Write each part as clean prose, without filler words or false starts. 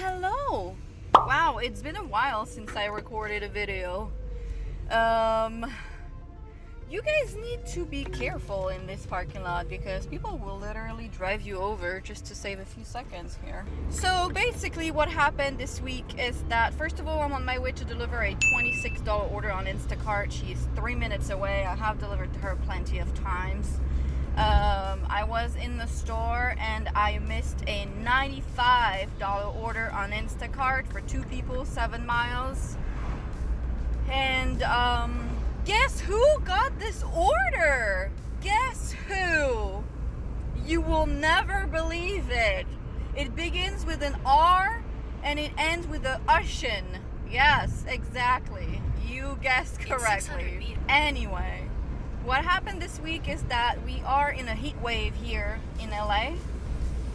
hello! Wow, it's been a while since I recorded a video. You guys need to be careful in this parking lot because people will literally drive you over just to save a few seconds here. So basically what happened this week is that first of all, I'm on my way to deliver a $26 order on Instacart. She's 3 minutes away. I have delivered to her plenty of times. I was in the store and I missed a $95 order on Instacart for 2 people, 7 miles. And guess who got this order? Guess who? You will never believe it. It begins with an R and it ends with a Ushin. Yes, exactly. You guessed correctly. Anyway, what happened this week is that we are in a heat wave here in LA,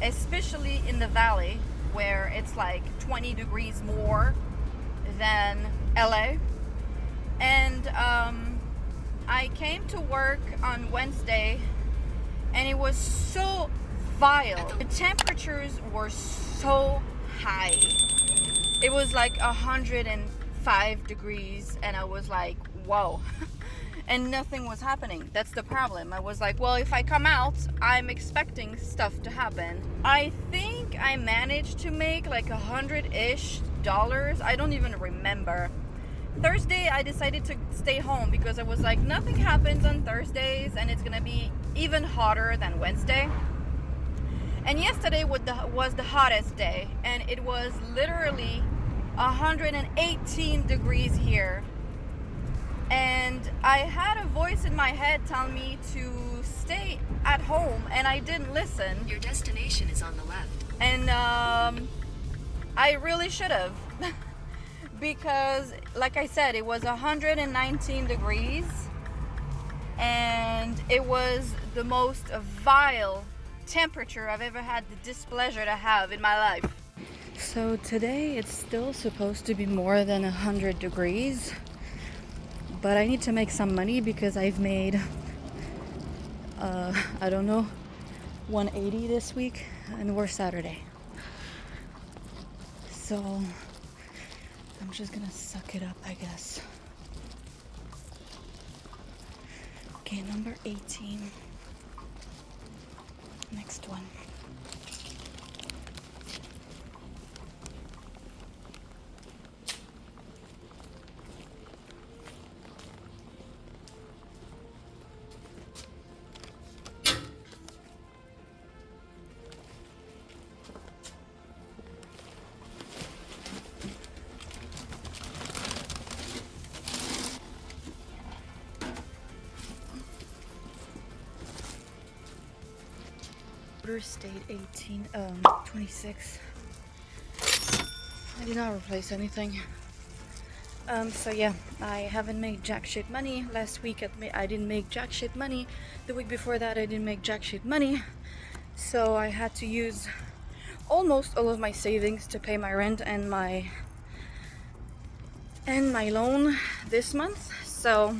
especially in the valley where it's like 20 degrees more than LA. And I came to work on Wednesday and it was so vile. The temperatures were so high. It was like 105 degrees and I was like, whoa. And nothing was happening. That's the problem. I was like, well, if I come out, I'm expecting stuff to happen. I think I managed to make like $100-ish. I don't even remember. Thursday, I decided to stay home because I was like, nothing happens on Thursdays and it's gonna be even hotter than Wednesday. And yesterday was the hottest day and it was literally 118 degrees here. And I had a voice in my head telling me to stay at home and I didn't listen. Your destination is on the left. And I really should have. Because like I said, it was 119 degrees and it was the most vile temperature I've ever had the displeasure to have in my life. So today it's still supposed to be more than 100 degrees, but I need to make some money because I've made I don't know, 180 this week and we're Saturday. So I'm just gonna suck it up, I guess. Okay, number 18. Next one. Stayed 26. I did not replace anything. So yeah, I haven't made jack shit money. Last week I didn't make jack shit money. The week before that I didn't make jack shit money. So I had to use almost all of my savings to pay my rent and my loan this month. So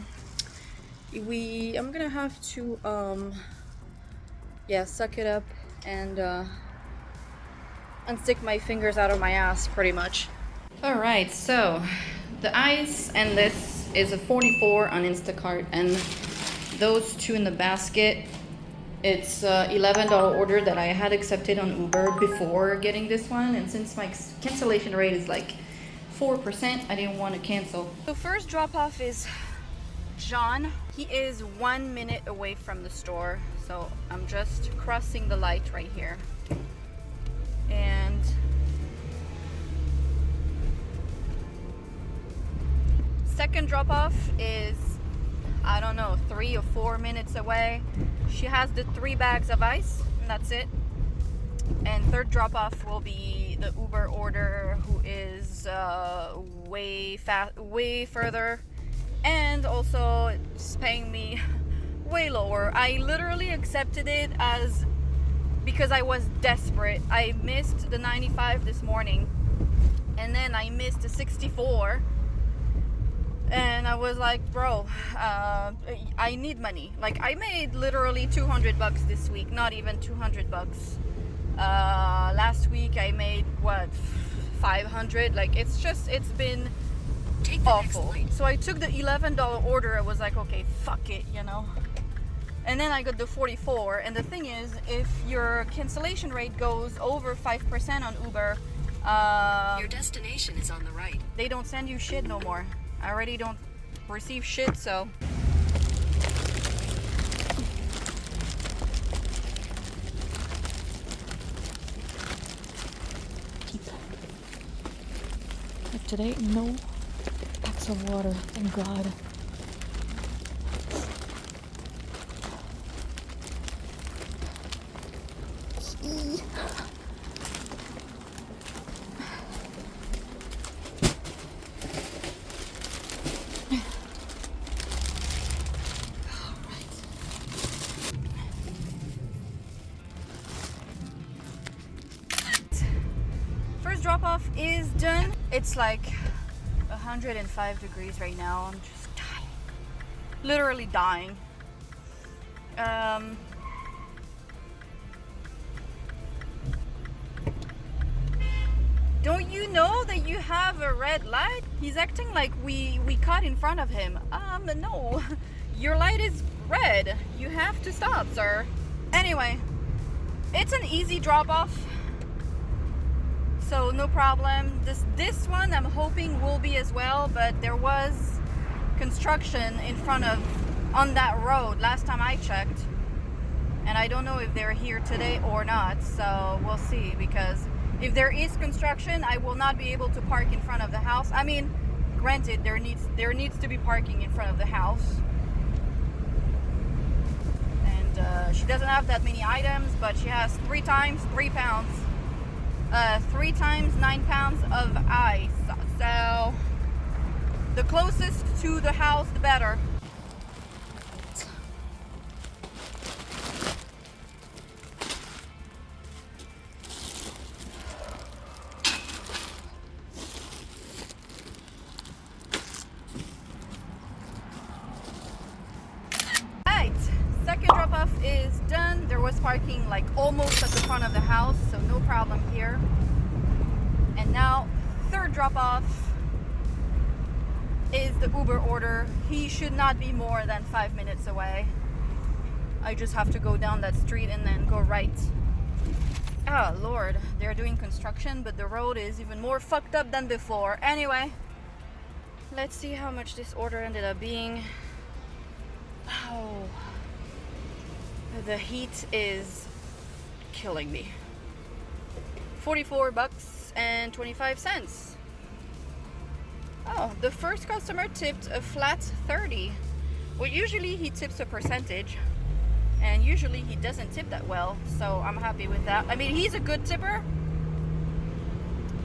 I'm gonna have to suck it up and unstick my fingers out of my ass pretty much. Alright, so the ice and this is a 44 on Instacart and those 2 in the basket, it's $11 order that I had accepted on Uber before getting this one, and since my cancellation rate is like 4%, I didn't want to cancel. So first drop off is John. He is 1 minute away from the store, so I'm just crossing the light right here. And second drop off is, I don't know, 3 or 4 minutes away. She has the 3 bags of ice and that's it. And third drop off will be the Uber order, who is way further. And also it's paying me way lower. I literally accepted it because I was desperate. I missed the 95 this morning and then I missed the 64 and I was like, bro, I need money. Like I made literally $200 this week, not even $200. Last week I made what, 500. Like, it's been awful. So I took the $11 order. I was like, okay, fuck it, you know. And then I got the 44. And the thing is, if your cancellation rate goes over 5% on Uber, your destination is on the right. They don't send you shit no more. I already don't receive shit, so. Like today, no packs of water, thank God. First drop off is done. It's like 105 degrees right now. I'm just dying. Literally dying. Don't you know that you have a red light? He's acting like we cut in front of him. No. Your light is red. You have to stop, sir. Anyway, it's an easy drop off. So no problem. This one I'm hoping will be as well, but there was construction on that road last time I checked. And I don't know if they're here today or not, so we'll see, because if there is construction, I will not be able to park in front of the house. I mean, granted, there needs to be parking in front of the house. And she doesn't have that many items, but she has 3 times 3 pounds. 3 times 9 pounds of ice. So the closest to the house, the better. Right, second drop off is done. There was parking like almost at the front of the house, so no problem here. And now third drop off is the Uber order. He should not be more than 5 minutes away. I just have to go down that street and then go right. Oh Lord, they're doing construction, but the road is even more fucked up than before. Anyway, let's see how much this order ended up being. Oh, the heat is killing me. $44.25. Oh, the first customer tipped a flat 30. Well, usually he tips a percentage, and usually he doesn't tip that well, so I'm happy with that. I mean, he's a good tipper,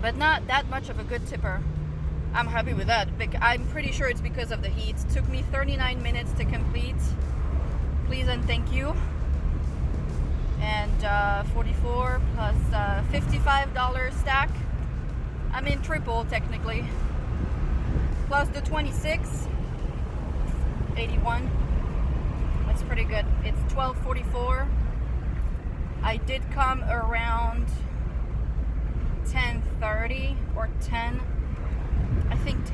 but not that much of a good tipper. I'm happy with that. I'm pretty sure it's because of the heat. It took me 39 minutes to complete. Please and thank you. And 44 plus $55 stack. I mean triple technically. Plus the 26, 81. That's pretty good. It's $12.44. I did come around 10:30 or 10. I think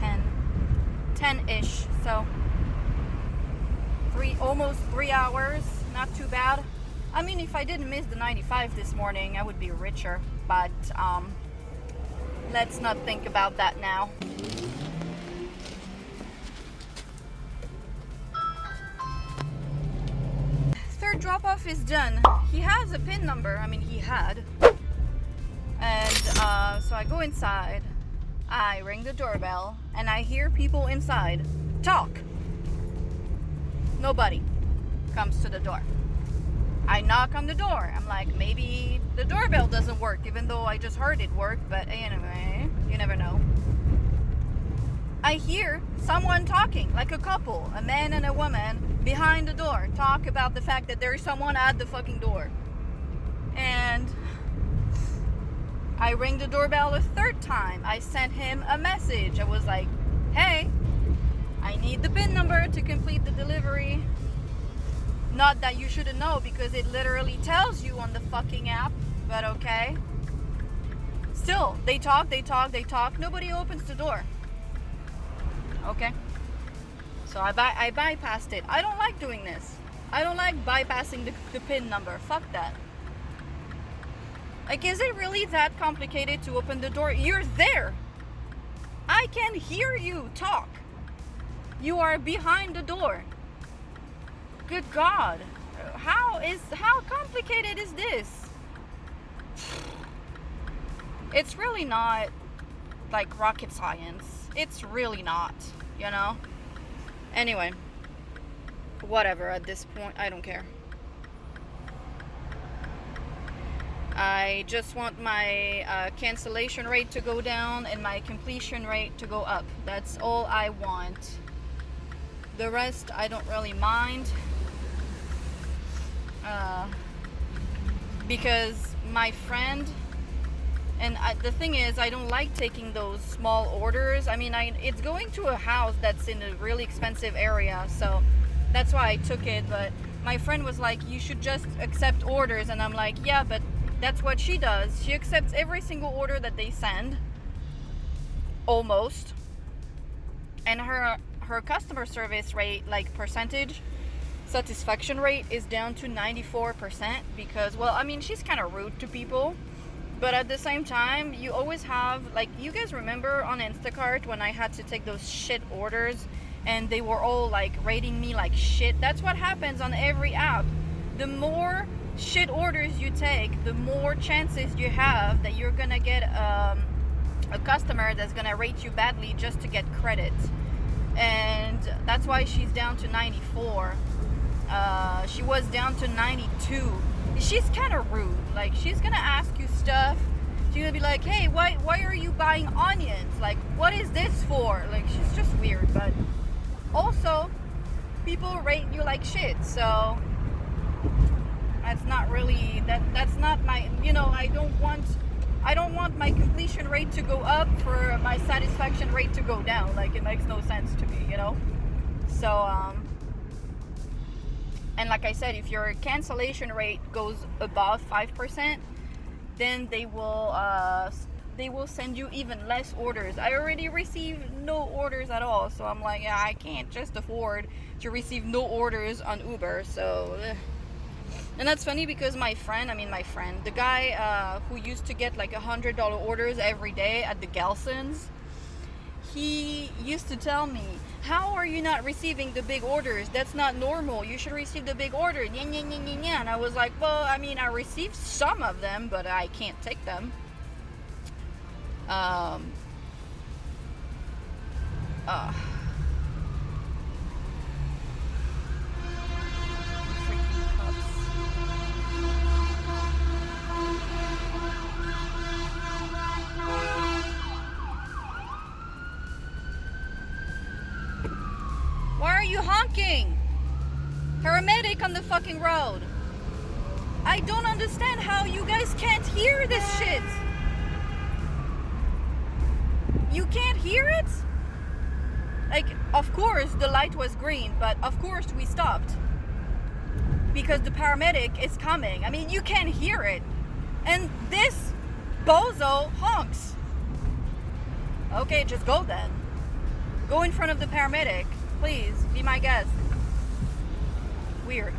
10-ish. So almost 3 hours. Not too bad. I mean, if I didn't miss the 95 this morning, I would be richer. But let's not think about that now. Third drop-off is done. He has a PIN number. I mean, he had. And so I go inside. I ring the doorbell. And I hear people inside talk. Nobody comes to the door. I knock on the door. I'm like, maybe the doorbell doesn't work, even though I just heard it work. But anyway, you never know. I hear someone talking, like a couple, a man and a woman, behind the door, talk about the fact that there is someone at the fucking door. And I ring the doorbell a third time. I sent him a message. I was like, hey, I need the PIN number to complete the delivery. Not that you shouldn't know, because it literally tells you on the fucking app, but okay. Still, they talk. Nobody opens the door. Okay. So I bypassed it. I don't like doing this. I don't like bypassing the PIN number. Fuck that. Like, is it really that complicated to open the door? You're there. I can hear you talk. You are behind the door. Good God. How complicated is this? It's really not like rocket science. It's really not, you know? Anyway, whatever at this point, I don't care. I just want my cancellation rate to go down and my completion rate to go up. That's all I want. The rest, I don't really mind. Because my friend, and the thing is, I don't like taking those small orders. I mean, it's going to a house that's in a really expensive area, so that's why I took it. But my friend was like, you should just accept orders. And I'm like, yeah, but that's what she does. She accepts every single order that they send. Almost. And her customer service rate, like percentage satisfaction rate, is down to 94% because, well, I mean, she's kind of rude to people. But at the same time, you always have, like, you guys remember on Instacart when I had to take those shit orders and they were all like rating me like shit? That's what happens on every app. The more shit orders you take, the more chances you have that you're gonna get a customer that's gonna rate you badly just to get credit. And that's why she's down to 94. She was down to 92. She's kind of rude. Like, she's gonna ask you stuff. She's gonna be like, hey, why are you buying onions? Like, what is this for? Like, she's just weird. But also, people rate you like shit. So that's not really, that's not my, you know, I don't want my completion rate to go up for my satisfaction rate to go down. Like, it makes no sense to me, you know? So, and like I said, if your cancellation rate goes above 5%, then they will send you even less orders. I already received no orders at all, so I'm like, yeah, I can't just afford to receive no orders on Uber. So, and that's funny because my friend, the guy who used to get like $100 orders every day at the Gelsons, he used to tell me, how are you not receiving the big orders? That's not normal. You should receive the big order. And I was like, well, I mean, I received some of them, but I can't take them. Freaking cups. Why are you honking? Paramedic on the fucking road. I don't understand how you guys can't hear this shit. You can't hear it? Like, of course the light was green, but of course we stopped. Because the paramedic is coming. I mean, you can't hear it. And this bozo honks. Okay, just go then. Go in front of the paramedic. Please, be my guest. Weird.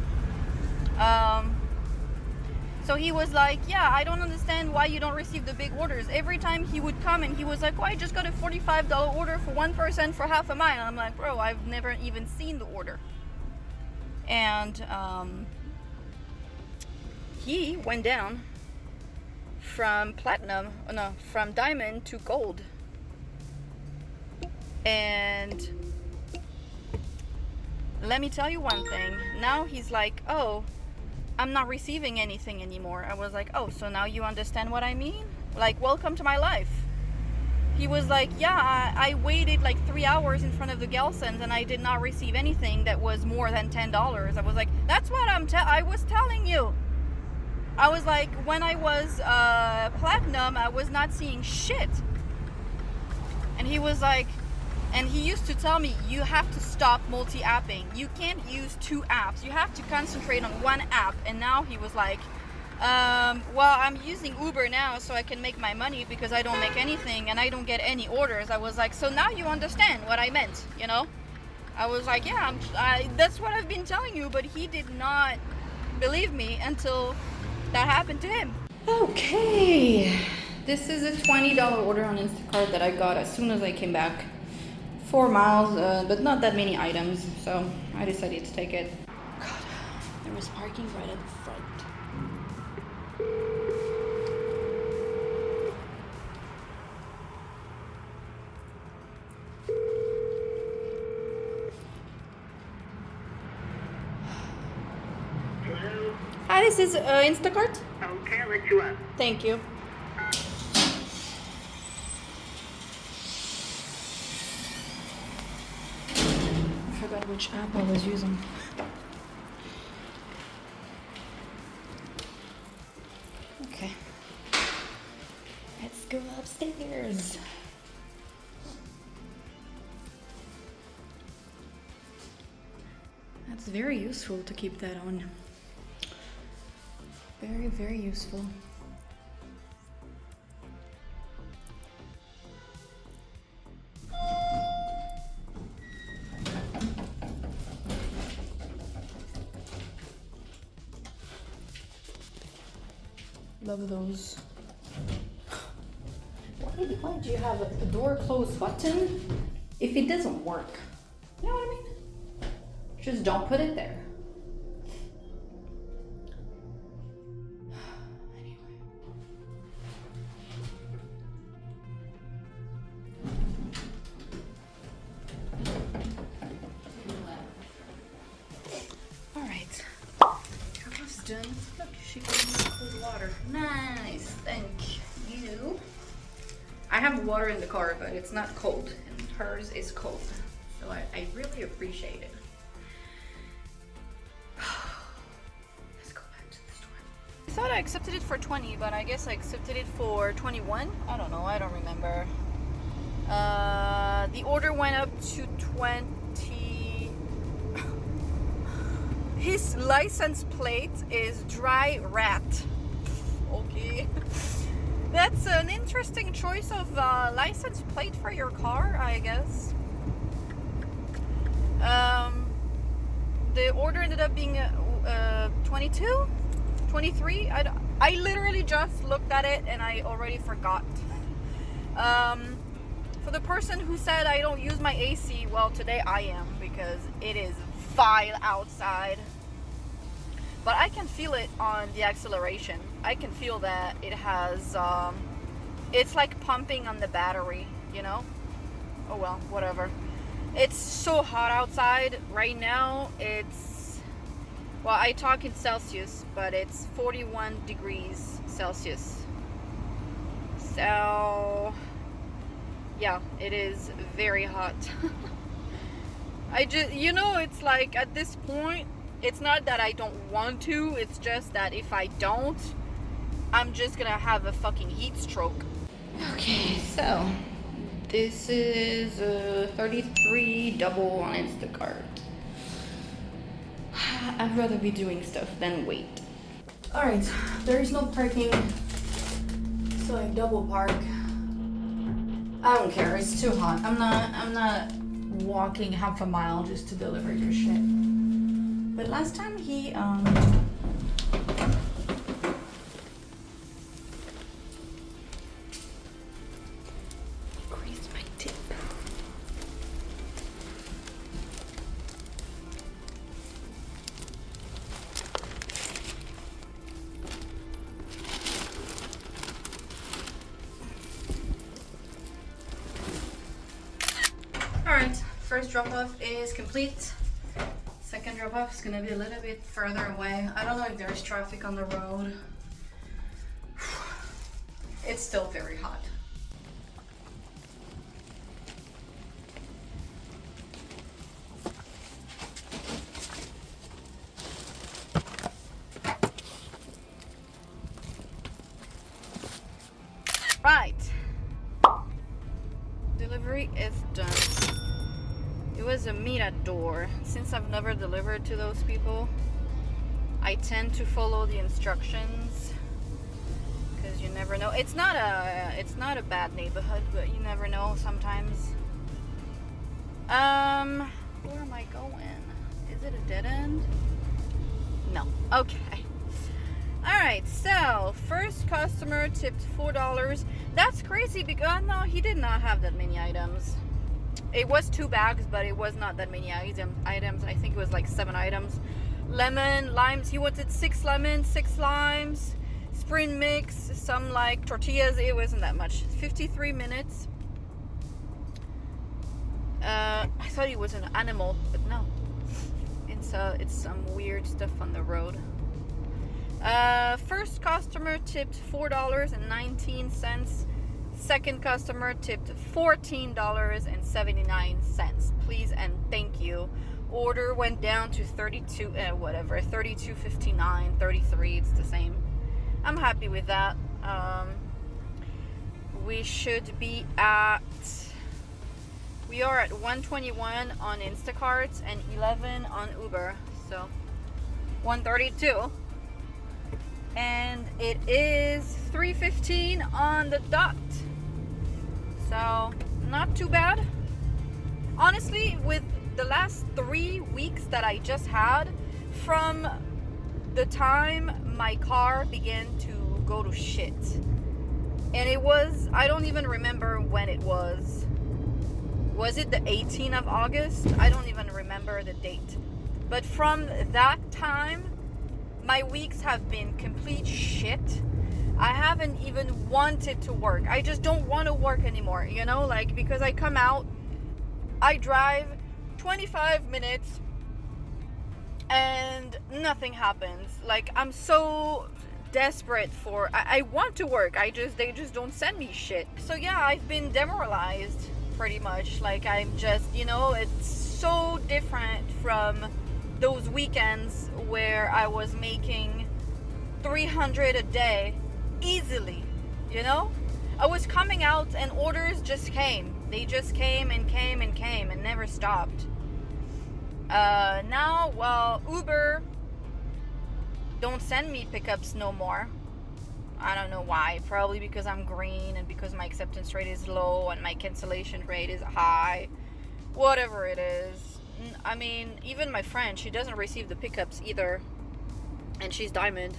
So he was like, yeah, I don't understand why you don't receive the big orders. Every time he would come and he was like, well, I just got a $45 order for one person for half a mile. And I'm like, bro, I've never even seen the order. And he went down from diamond to gold. And let me tell you one thing. Now he's like, oh, I'm not receiving anything anymore. I was like, oh, so now you understand what I mean? Like, welcome to my life. He was like, yeah, I waited like 3 hours in front of the Gelsons and I did not receive anything that was more than $10. I was like, that's what I was telling you. I was like, when I was platinum, I was not seeing shit. And he was like, and he used to tell me, you have to stop multi-apping. You can't use two apps. You have to concentrate on one app. And now he was like, Well, I'm using Uber now so I can make my money because I don't make anything and I don't get any orders. I was like, so now you understand what I meant, you know? I was like, yeah, that's what I've been telling you, but he did not believe me until that happened to him. Okay, this is a $20 order on Instacart that I got as soon as I came back. 4 miles, but not that many items, so I decided to take it. God, there was parking right at the front. Hello? Hi, this is Instacart. Okay, I'll let you up. Thank you. I forgot which app I was using. Okay. Let's go upstairs. That's very useful to keep that on. Very, very useful. Love those. Why do you have a door close button if it doesn't work? You know what I mean? Just don't put it there. Anyway. All right. Almost done. Look, she gave me cold water. Nice. Thank you. I have water in the car, but it's not cold, and hers is cold. So I really appreciate it. Let's go back to the store. I thought I accepted it for 20, but I guess I accepted it for 21. I don't know. I don't remember. The order went up to 20. His license plate is dry rat. Okay. That's an interesting choice of license plate for your car, I guess. The order ended up being 22, 23. I literally just looked at it and I already forgot. For the person who said I don't use my AC, well, today I am because it is vile outside. But I can feel it on the acceleration. I can feel that it has, it's like pumping on the battery, you know? Oh well, whatever. It's so hot outside right now. It's, well, I talk in Celsius, but it's 41 degrees Celsius. So, yeah, it is very hot. It's like at this point, it's not that I don't want to, it's just that if I don't, I'm just gonna have a fucking heat stroke. Okay, so this is a 33 double on Instacart. I'd rather be doing stuff than wait. Alright, there is no parking, so I double park. I don't care, it's too hot. I'm not walking half a mile just to deliver your shit. But last time he greased my tip. Alright, first drop off is complete. Second drop off is gonna be a little bit further away. I don't know if there's traffic on the road. It's still very hot. Right. Delivery is done. It was a meet at door. Since I've never delivered to those people, I tend to follow the instructions because you never know. It's not a bad neighborhood, but you never know sometimes. Where am I going? Is it a dead end? No. Okay. Alright, so first customer tipped $4. That's crazy because no, he did not have that many items. It was 2 bags, but it was not that many items. I think it was like 7 items. Lemon, limes. He wanted 6 lemons, 6 limes, spring mix, some like tortillas. It wasn't that much. 53 minutes. I thought he was an animal, but no. It's some weird stuff on the road. First customer tipped $4.19. Second customer tipped $14.79. Please and thank you. Order went down to 32.59, 33. It's the same. I'm happy with that. We are at 121 on Instacart and 11 on Uber. So 132. And it is 3:15 on the dot. So not too bad. Honestly, with the last 3 weeks that I just had, from the time my car began to go to shit, and it was, I don't even remember when it was. Was it the 18th of August? I don't even remember the date. But from that time, my weeks have been complete shit. I haven't even wanted to work. I just don't want to work anymore, you know, like, because I come out, I drive 25 minutes and nothing happens. Like, I'm so desperate for, I want to work. They just don't send me shit. So yeah, I've been demoralized pretty much. Like, I'm just, you know, it's so different from those weekends where I was making 300 a day easily, you know? I was coming out and orders just came. They just came and came and came and never stopped. Now, well, Uber don't send me pickups no more. I don't know why. Probably because I'm green and because my acceptance rate is low and my cancellation rate is high. Whatever it is. I mean, even my friend, she doesn't receive the pickups either. And she's diamond.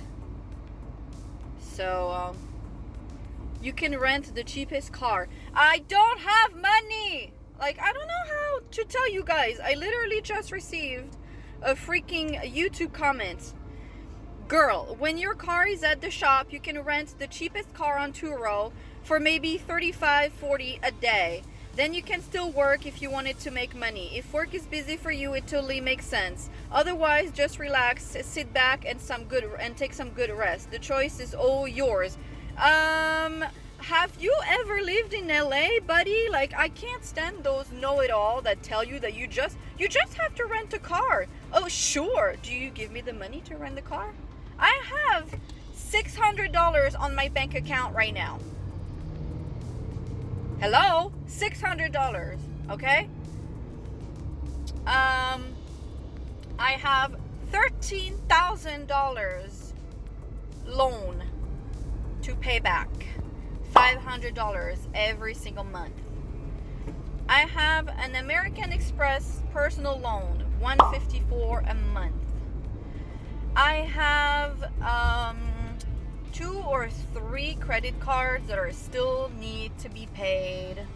So, you can rent the cheapest car. I don't have money! Like, I don't know how to tell you guys. I literally just received a freaking YouTube comment. Girl, when your car is at the shop, you can rent the cheapest car on Turo for maybe $35-$40 a day. Then you can still work if you wanted to make money. If work is busy for you, it totally makes sense. Otherwise, just relax, sit back, and take some good rest. The choice is all yours. Have you ever lived in LA, buddy? Like, I can't stand those know-it-all that tell you that you just have to rent a car. Oh, sure. Do you give me the money to rent the car? I have $600 on my bank account right now. Hello? $600, okay? I have $13,000 loan to pay back. $500 every single month. I have an American Express personal loan, $154 a month. I have 2 or 3 credit cards that are still need to be paid,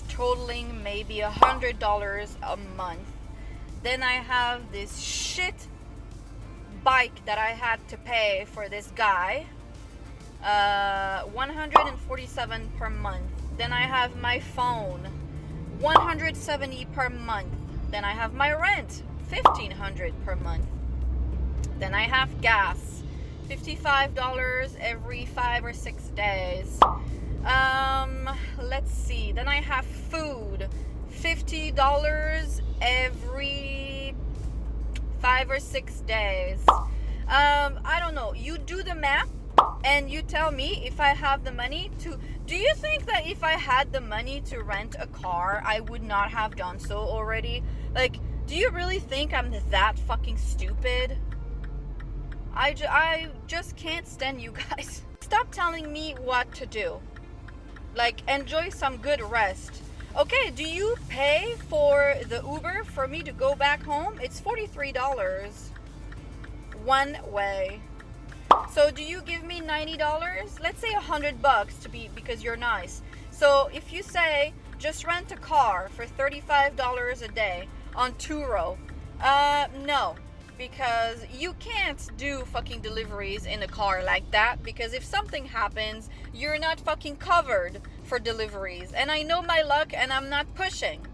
totaling maybe $100 a month. Then I have this shit bike that I had to pay for this guy, $147 per month. Then I have my phone, $170 per month. Then I have my rent, $1,500 per month. Then I have gas, $55 every 5 or 6 days. Let's see. Then I have food, $50 every 5 or 6 days. I don't know. You do the math and you tell me if I have the money to. Do you think that if I had the money to rent a car, I would not have done so already? Like, Do you really think I'm that fucking stupid? I just can't stand you guys. Stop telling me what to do. Like, enjoy some good rest. Okay, do you pay for the Uber for me to go back home? It's $43 one way. So do you give me $90? Let's say $100 to be, because you're nice. So if you say just rent a car for $35 a day on Turo, no, because you can't do fucking deliveries in a car like that, because if something happens, you're not fucking covered for deliveries. And I know my luck, and I'm not pushing.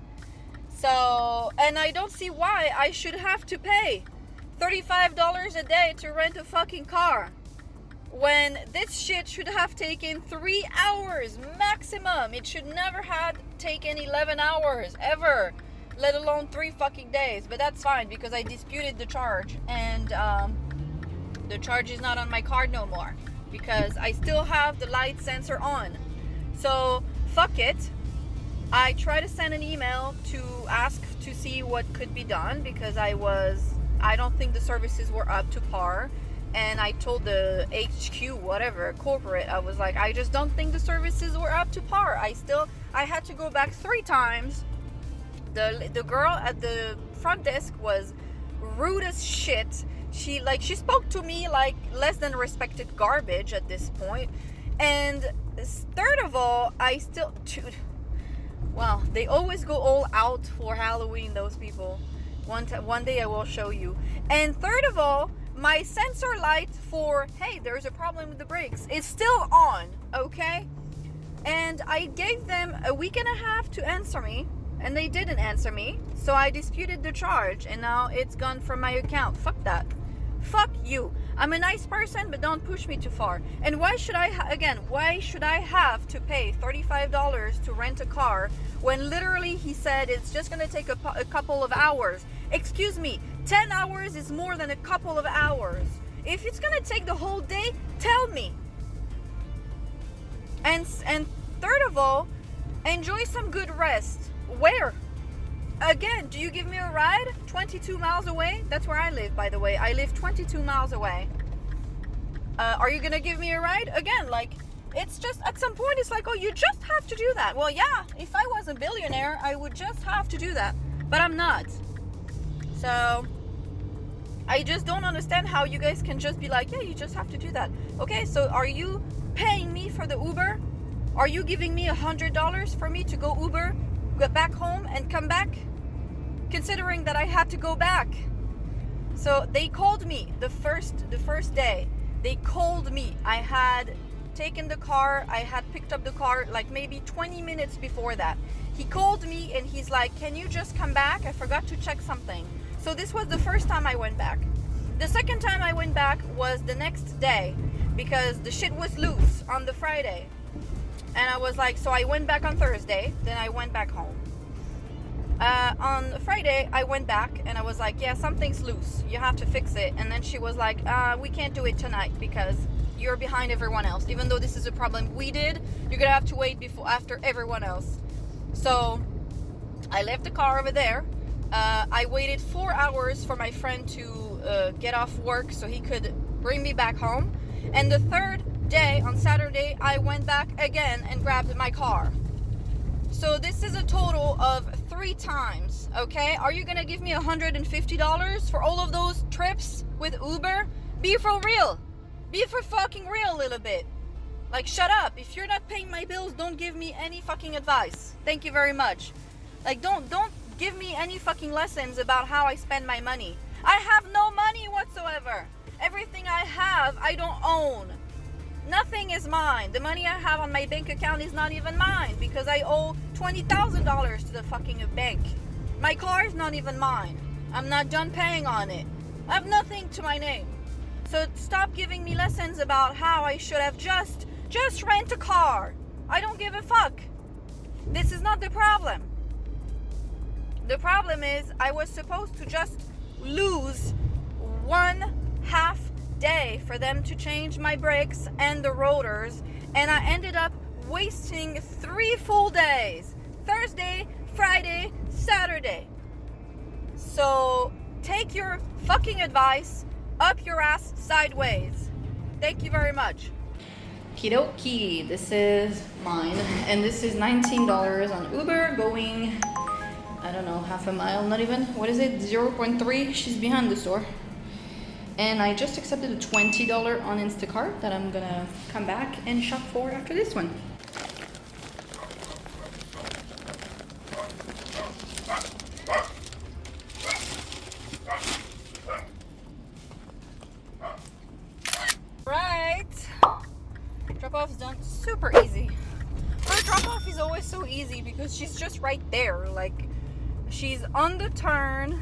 So, and I don't see why I should have to pay $35 a day to rent a fucking car, when this shit should have taken 3 hours maximum. It should never have taken 11 hours ever, let alone 3 fucking days. But that's fine, because I disputed the charge, and the charge is not on my card no more, because I still have the light sensor on. So fuck it. I tried to send an email to ask to see what could be done, because I don't think the services were up to par. And I told the HQ, whatever, corporate, I was like, I just don't think the services were up to par. I had to go back 3 times. The girl at the front desk was rude as shit. She spoke to me like less than respected garbage at this point. And third of all, dude, well, they always go all out for Halloween, those people. One day I will show you. And third of all, my sensor light for, hey, there's a problem with the brakes, is still on, okay? And I gave them a week and a half to answer me, and they didn't answer me. So I disputed the charge, and now it's gone from my account. Fuck that. Fuck you. I'm a nice person, but don't push me too far. And why should I have to pay $35 to rent a car when literally he said it's just going to take a couple of hours? Excuse me, 10 hours is more than a couple of hours. If it's going to take the whole day, tell me. And third of all, enjoy some good rest. Where? Again, do you give me a ride 22 miles away? That's where I live, by the way. I live 22 miles away. Are you gonna give me a ride? Again, like, it's just, at some point, it's like, oh, you just have to do that. Well, yeah, if I was a billionaire, I would just have to do that. But I'm not. So, I just don't understand how you guys can just be like, yeah, you just have to do that. Okay, so are you paying me for the Uber? Are you giving me $100 for me to go Uber, get back home, and come back? Considering that I had to go back. So they called me the first day. They called me. I had taken the car. I had picked up the car like maybe 20 minutes before that. He called me and he's like, can you just come back? I forgot to check something. So this was the first time I went back. The second time I went back was the next day, because the shit was loose on the Friday. And I was like, so I went back on Thursday, then I went back home. On Friday, I went back and I was like, yeah, something's loose. You have to fix it. And then she was like, we can't do it tonight because you're behind everyone else. Even though this is a problem we did, you're going to have to wait after everyone else. So I left the car over there. I waited 4 hours for my friend to get off work so he could bring me back home. And the third day, on Saturday, I went back again and grabbed my car. So this is a total of 3 times, okay? Are you gonna give me $150 for all of those trips with Uber? Be for real. Be for fucking real a little bit. Like, shut up. If you're not paying my bills, don't give me any fucking advice. Thank you very much. Like, don't give me any fucking lessons about how I spend my money. I have no money whatsoever. Everything I have, I don't own. Nothing is mine. The money I have on my bank account is not even mine because I owe $20,000 to the fucking bank. My car is not even mine. I'm not done paying on it. I have nothing to my name. So stop giving me lessons about how I should have just rent a car. I don't give a fuck. This is not the problem. The problem is I was supposed to just lose 1/2 day for them to change my brakes and the rotors, and I ended up wasting 3 full days. Thursday, Friday, Saturday. So take your fucking advice up your ass sideways. Thank you very much. Kidoki, this is mine, and this is $19 on Uber going, I don't know, half a mile, not even, what is it, 0.3, she's behind the store. And I just accepted a $20 on Instacart that I'm gonna come back and shop for after this one. Drop-off is done. Super easy. Her drop-off is always so easy because she's just right there. Like, she's on the turn.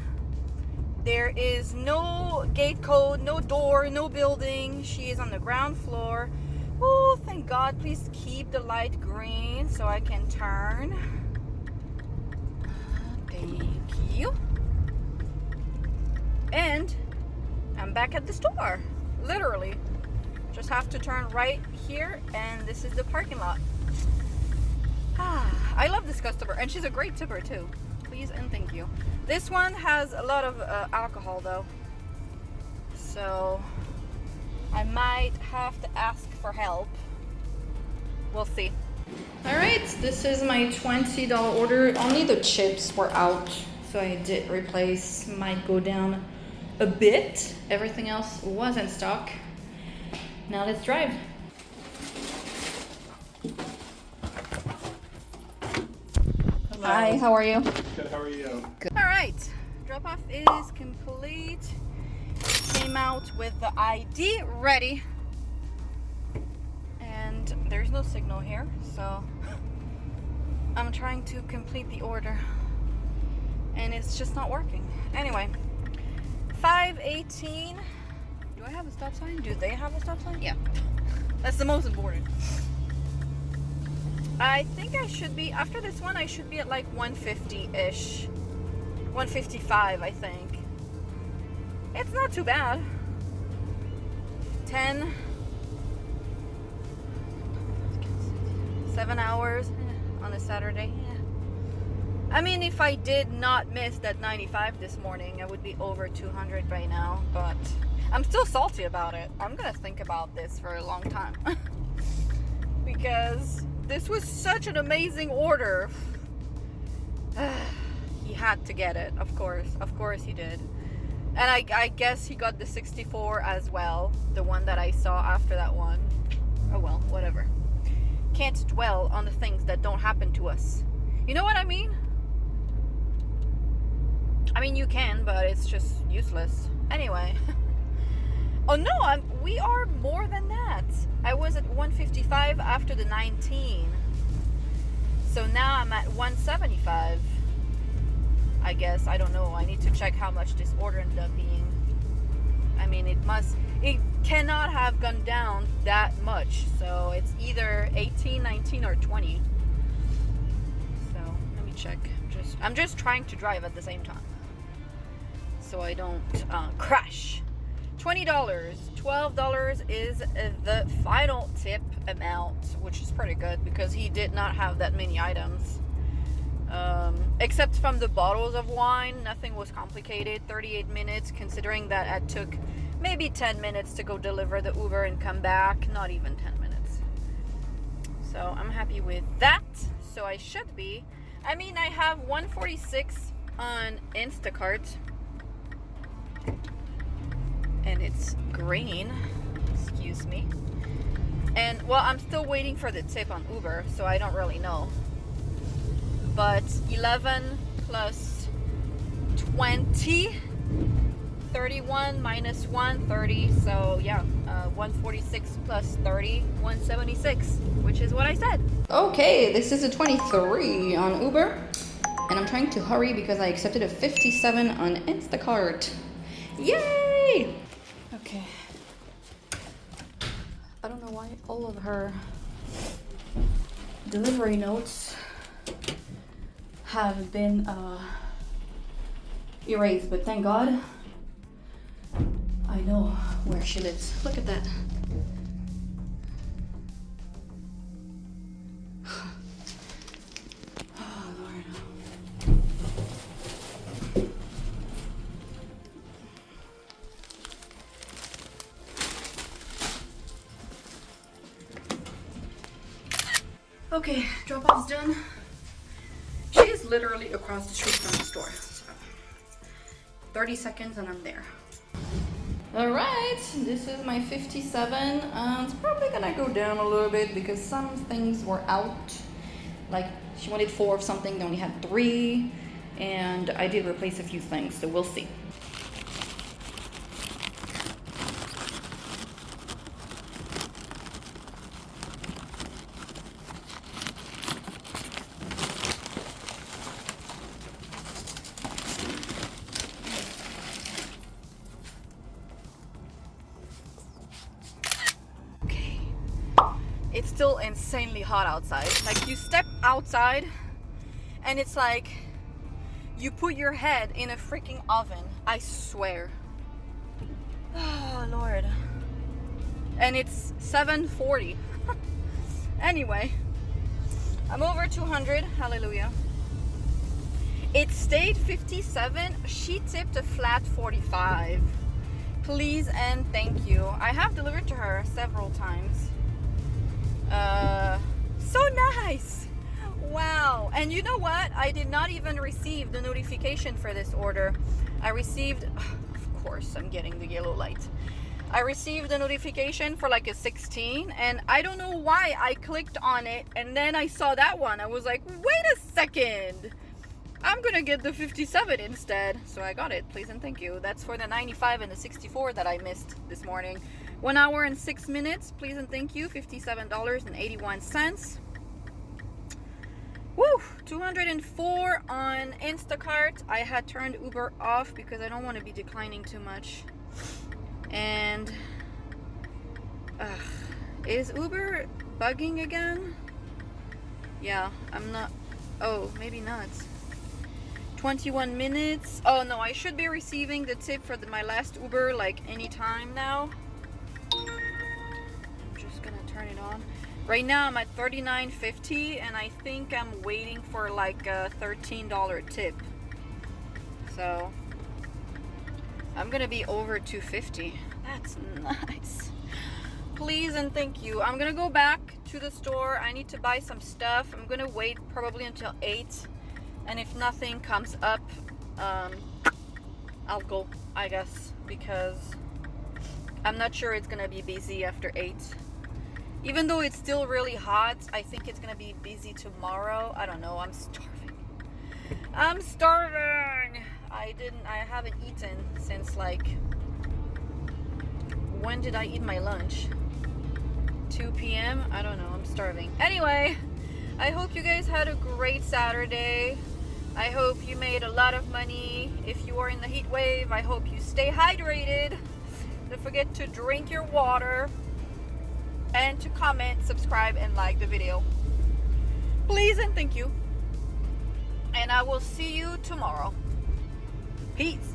There is no gate code, no door, no building. She is on the ground floor. Oh, thank God. Please keep the light green so I can turn. Thank you. And I'm back at the store. Literally. Just have to turn right here, and this is the parking lot. I love this customer, and she's a great tipper too. Please and thank you. This one has a lot of alcohol though, so I might have to ask for help. We'll see. All right, this is my $20 order. Only the chips were out, so I did replace. Might go down a bit. Everything else was in stock. Now let's drive. Hello. Hi, how are you? Good, how are you? Good. All right, drop-off is complete. Came out with the ID ready. And there's no signal here, so I'm trying to complete the order. And it's just not working. Anyway, 518. Do I have a stop sign? Do they have a stop sign? Yeah. That's the most important. I think I should be, after this one, I should be at like 150-ish. 155, I think. It's not too bad. 7 hours on a Saturday. I mean, if I did not miss that 95 this morning, I would be over 200 by now, but I'm still salty about it. I'm gonna think about this for a long time. Because this was such an amazing order. He had to get it, of course. Of course he did. And I guess he got the 64 as well. The one that I saw after that one. Oh well, whatever. Can't dwell on the things that don't happen to us. You know what I mean? I mean, you can, but it's just useless. Anyway. Oh no, we are more than that. I was at 155 after the 19. So now I'm at 175. I guess, I don't know. I need to check how much this order ended up being. I mean, it cannot have gone down that much. So it's either 18, 19, or 20. So let me check. I'm just trying to drive at the same time, so I don't crash. $20. $12 is the final tip amount, which is pretty good because he did not have that many items. Except from the bottles of wine, nothing was complicated. 38 minutes, considering that it took maybe 10 minutes to go deliver the Uber and come back. Not even 10 minutes. So I'm happy with that. So I should be. I mean, I have 146 on Instacart. And it's green. Excuse me. And, well, I'm still waiting for the tip on Uber, so I don't really know. But 11 plus 20, 31 minus 1, 30. So, yeah, 146 plus 30, 176, which is what I said. Okay, this is a 23 on Uber. And I'm trying to hurry because I accepted a 57 on Instacart. Yay! Okay. I don't know why all of her delivery notes have been erased, but thank God I know where she lives. Look at that. Oh, Lord. Okay, drop-off's done. She's literally across the street from the store. So 30 seconds and I'm there. All right, this is my 57. It's probably gonna go down a little bit because some things were out. Like she wanted 4 of something, they only had 3. And I did replace a few things, so we'll see. It's still insanely hot outside. Like you step outside and it's like you put your head in a freaking oven. I swear. Oh Lord. And it's 7:40. Anyway, I'm over 200. Hallelujah. It stayed 57. She tipped a flat 45. Please and thank you. I have delivered to her several times. So nice. Wow. And you know what? I did not even receive the notification for this order. I received, of course, I'm getting the yellow light. I received a notification for like a 16 and I don't know why I clicked on it and then I saw that one. I was like, wait a second. I'm gonna get the 57 instead. So I got it. Please and thank you. That's for the 95 and the 64 that I missed this morning. 1 hour and 6 minutes. Please and thank you. $57.81. Woo! 204 on Instacart. I had turned Uber off because I don't want to be declining too much. And is Uber bugging again? Yeah, I'm not. Oh, maybe not. 21 minutes. Oh no, I should be receiving the tip for my last Uber like anytime now. I'm just gonna turn it on. Right now I'm at $39.50 and I think I'm waiting for like a $13 tip. So I'm gonna be over $2.50. That's nice. Please and thank you. I'm gonna go back to the store. I need to buy some stuff. I'm gonna wait probably until 8. And if nothing comes up, I'll go, I guess, because I'm not sure it's gonna be busy after 8. Even though it's still really hot, I think it's gonna be busy tomorrow. I don't know, I'm starving. I'm starving! I haven't eaten since like, when did I eat my lunch? 2 p.m.? I don't know, I'm starving. Anyway, I hope you guys had a great Saturday. I hope you made a lot of money. If you are in the heat wave, I hope you stay hydrated. Don't forget to drink your water and to comment, subscribe, and like the video. Please and thank you. And I will see you tomorrow. Peace.